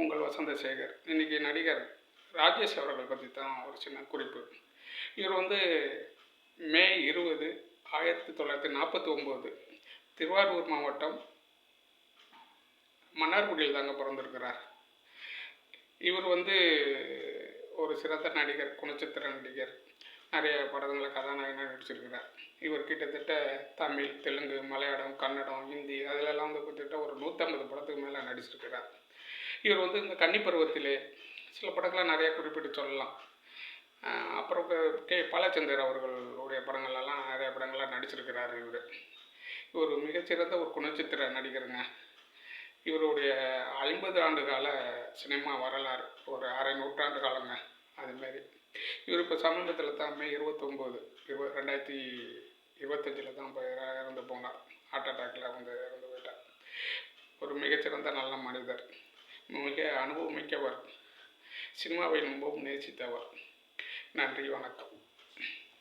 உங்கள் வசந்தசேகர். இன்றைக்கி நடிகர் ராஜேஷ் அவர்கள் பற்றி தான் ஒரு சின்ன குறிப்பு. இவர் மே 20, 1949 திருவாரூர் மாவட்டம் மன்னார்குடியில் தாங்க பிறந்திருக்கிறார். இவர் ஒரு சிறந்த நடிகர், குணச்சித்திர நடிகர். நிறைய படங்களில் கதாநாயகனாக நடிச்சிருக்கிறார். இவர் கிட்டத்தட்ட தமிழ், தெலுங்கு, மலையாளம், கன்னடம், ஹிந்தி அதிலெல்லாம் கிட்டத்தட்ட ஒரு 150 படத்துக்கு மேலே நடிச்சிருக்கிறார். இவர் இந்த கன்னிப்பருவத்திலே சில படங்களை நிறைய குறிப்பிட்டு சொல்லலாம். அப்புறம் பாலச்சந்தர் அவர்களுடைய படங்கள்லாம் நிறைய படங்கள்லாம் நடிச்சிருக்கிறார். இவர் மிகச்சிறந்த ஒரு குணச்சித்திர நடிகருங்க. இவருடைய 50 ஆண்டு கால சினிமா வரலாறு, ஒரு அரை நூற்றாண்டு காலங்க. அதுமாரி இவர் இப்போ சமீபத்தில் தான் மே 29, 2025 தான் இப்போ இறந்து போனார். ஹார்ட் அட்டாக்கில் இறந்து போயிட்டார். ஒரு மிகச்சிறந்த நல்ல மனிதர், மிக அனுபவமிக்கவர், சினிமாவை ரொம்பவும் நேசித்தவர். நன்றி, வணக்கம்.